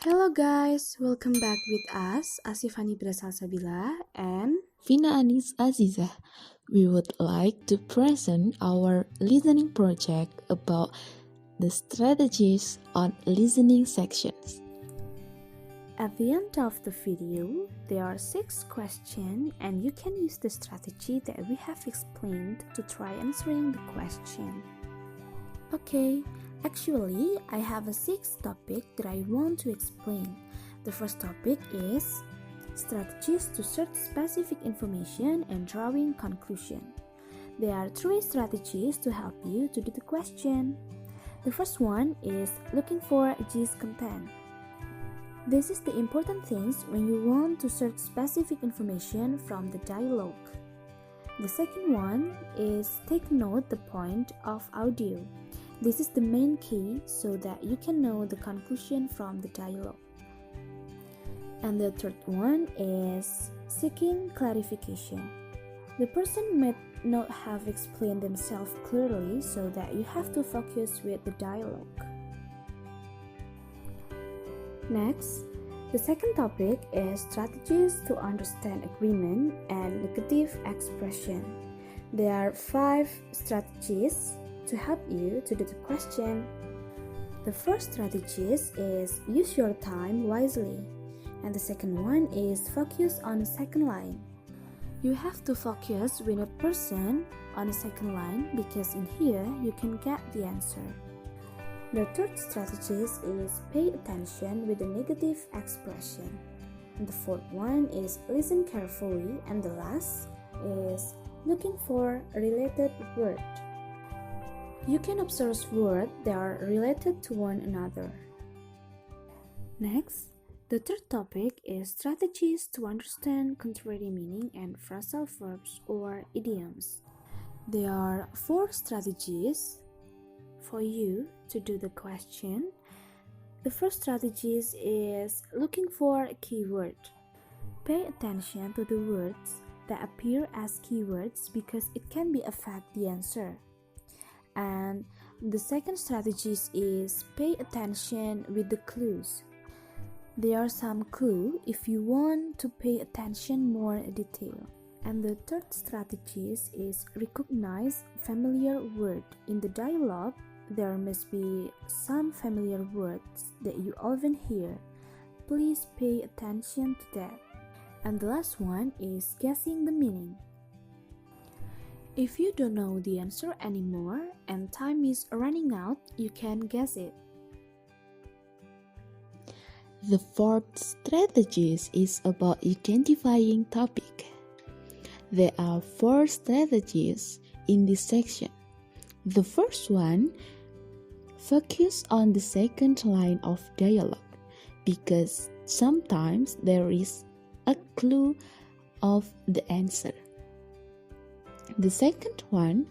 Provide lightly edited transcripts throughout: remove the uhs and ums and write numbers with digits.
Hello guys, welcome back with us, Assifa Nibras Salsabila and Vina Azizah. We would like to present our listening project about the strategies on listening sections. At the end of the video, there are 6 questions and you can use the strategy that we have explained to try answering the question. Okay, actually, I have a 6 topic that I want to explain. The first topic is strategies to search specific information and drawing conclusion. There are 3 strategies to help you to do the question. The first one is looking for gist content. This is the important things when you want to search specific information from the dialogue. The second one is take note the point of audio. This is the main key so that you can know the conclusion from the dialogue. And the third one is seeking clarification. The person might not have explained themselves clearly, so that you have to focus with the dialogue. Next, the second topic is strategies to understand agreement and negative expression. There are 5 strategies to help you to do the question. The first strategy is use your time wisely, and the second one is focus on the second line. You have to focus with a person on the second line because in here you can get the answer. The third strategy is pay attention with the negative expression. And the fourth one is listen carefully, and the last is looking for a related word. You can observe words that are related to one another. Next, the third topic is strategies to understand contrary meaning and phrasal verbs or idioms. There are 4 strategies for you to do the question. The first strategy is looking for a keyword. Pay attention to the words that appear as keywords because it can be affect the answer. And the second strategy is pay attention with the clues. There are some clues if you want to pay attention more detail. And the third strategy is recognize familiar word. In the dialogue, there must be some familiar words that you often hear. Please pay attention to that. And the last one is guessing the meaning. If you don't know the answer anymore and time is running out, you can guess it. The fourth strategy is about identifying topic. There are 4 strategies in this section. The first one, focus on the second line of dialogue because sometimes there is a clue of the answer. The second one,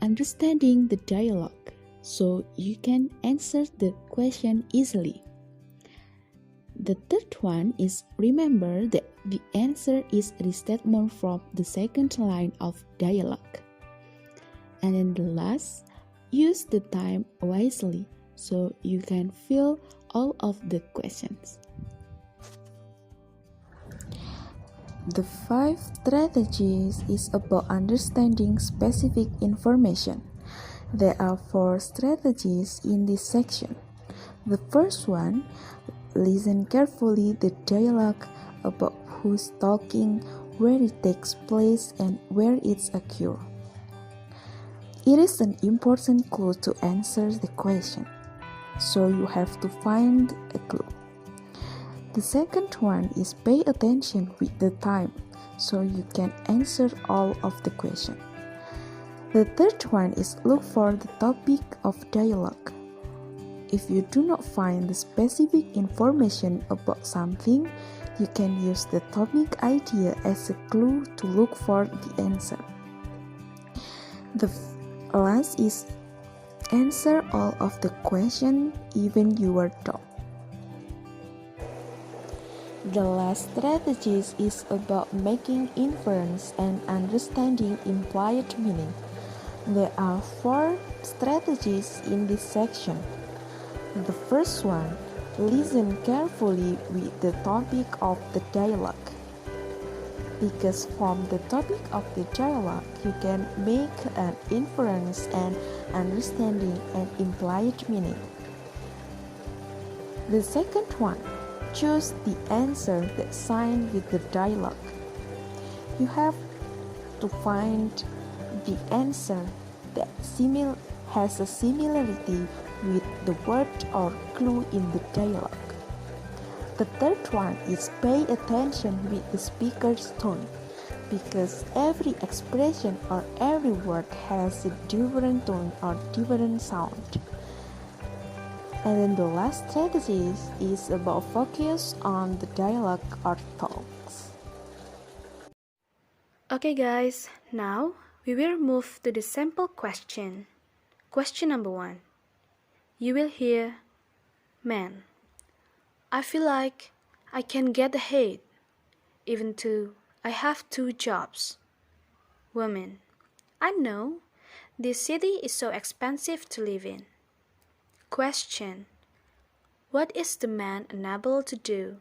understanding the dialogue so you can answer the question easily. The third one is remember that the answer is a statement from the second line of dialogue. And then the last, use the time wisely so you can fill all of the questions. The 5 strategies is about understanding specific information. There are 4 strategies in this section. The first one, listen carefully the dialogue about who's talking, where it takes place, and where it's occurs. It is an important clue to answer the question, so you have to find a clue. The second one is pay attention with the time, so you can answer all of the question. The third one is look for the topic of dialogue. If you do not find the specific information about something, you can use the topic idea as a clue to look for the answer. The last is answer all of the question even you were dumb. The last strategy is about making inference and understanding implied meaning. There are 4 strategies in this section. The first one, Listen carefully with the topic of the dialogue, because from the topic of the dialogue you can make an inference and understanding and implied meaning. The second one, choose the answer that signs with the dialogue. You have to find the answer that has a similarity with the word or clue in the dialogue. The third one is pay attention with the speaker's tone, because every expression or every word has a different tone or different sound. And then the last strategy is about focus on the dialogue or talks. Okay guys, now we will move to the sample question. Question number 1. You will hear, man, I feel like I can get ahead, even though I have 2 jobs. Woman, I know, this city is so expensive to live in. Question, what is the man unable to do?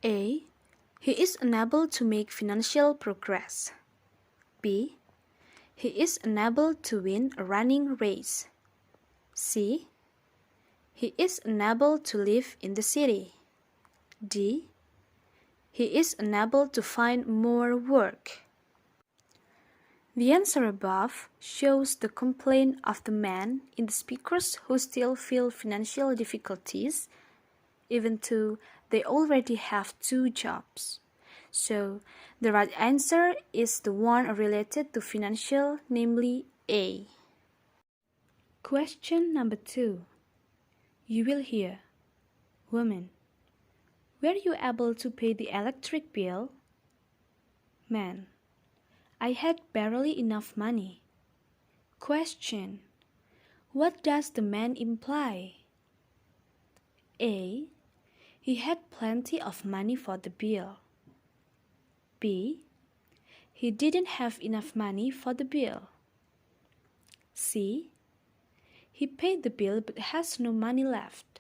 A. He is unable to make financial progress. B. He is unable to win a running race. C. He is unable to live in the city. D. He is unable to find more work. The answer above shows the complaint of the man in the speakers who still feel financial difficulties, even though they already have 2 jobs. So, the right answer is the one related to financial, namely A. Question number 2. You will hear, woman, were you able to pay the electric bill? Man, I had barely enough money. Question, what does the man imply? A. He had plenty of money for the bill. B. He didn't have enough money for the bill. C. He paid the bill but has no money left.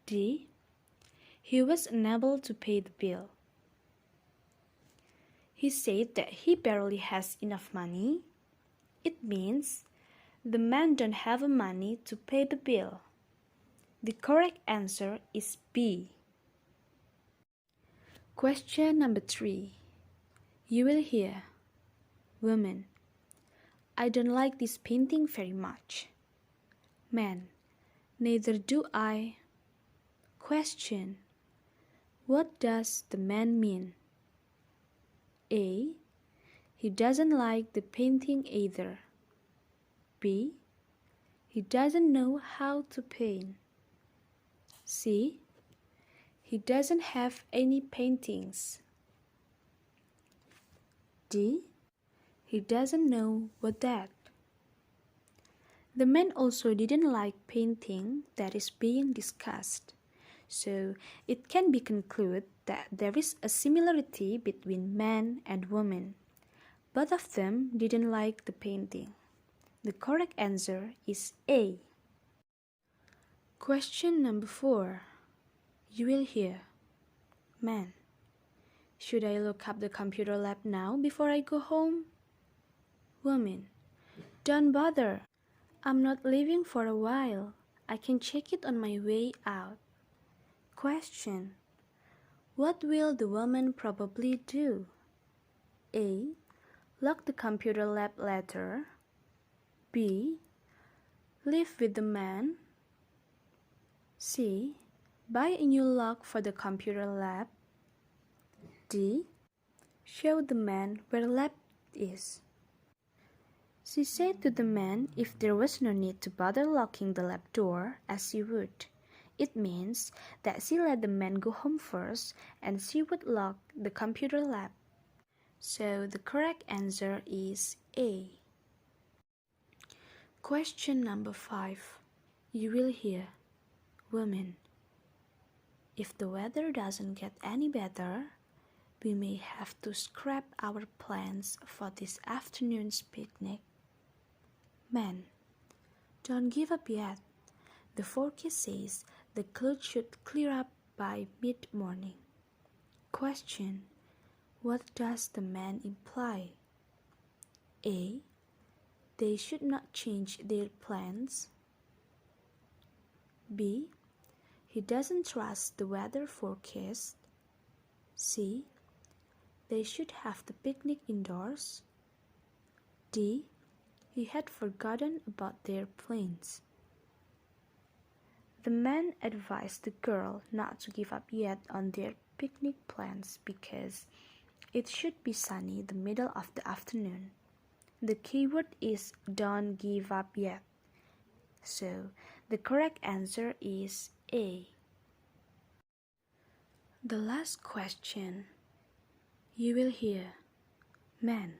D. He was unable to pay the bill. He said that he barely has enough money. It means the man don't have money to pay the bill. The correct answer is B. Question number 3. You will hear, woman, I don't like this painting very much. Man, neither do I. Question, what does the man mean? A. He doesn't like the painting either. B. He doesn't know how to paint. C. He doesn't have any paintings. D. He doesn't know what that. The man also didn't like painting that is being discussed. So it can be concluded that there is a similarity between man and woman. Both of them didn't like the painting. The correct answer is A. Question number 4. You will hear, man, should I look up the computer lab now before I go home? Woman, don't bother. I'm not leaving for a while. I can check it on my way out. Question, what will the woman probably do? A. Lock the computer lab later. B. Live with the man. C. Buy a new lock for the computer lab. D. Show the man where lab is. She said to the man if there was no need to bother locking the lab door as she would. It means that she let the man go home first and she would lock the computer lab. So the correct answer is A. Question number 5. You will hear, woman, if the weather doesn't get any better, we may have to scrap our plans for this afternoon's picnic. Man, don't give up yet. The forecast says the clouds should clear up by mid-morning. Question: what does the man imply? A. They should not change their plans. B. He doesn't trust the weather forecast. C. They should have the picnic indoors. D. He had forgotten about their plans. The man advised the girl not to give up yet on their picnic plans because it should be sunny the middle of the afternoon. The keyword is "don't give up yet." So the correct answer is A. The last question. You will hear, "Man,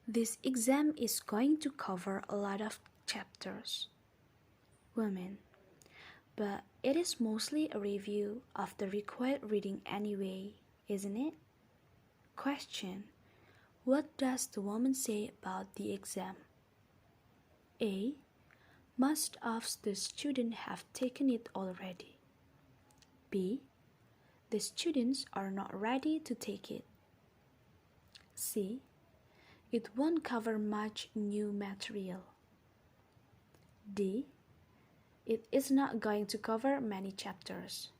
this exam is going to cover a lot of chapters." Women, but it is mostly a review of the required reading anyway, isn't it? Question: what does the woman say about the exam? A. Most of the students have taken it already. B. The students are not ready to take it. C. It won't cover much new material. D. It is not going to cover many chapters.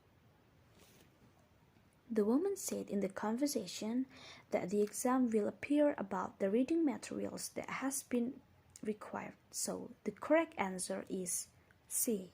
The woman said in the conversation that the exam will appear about the reading materials that has been required, so the correct answer is C.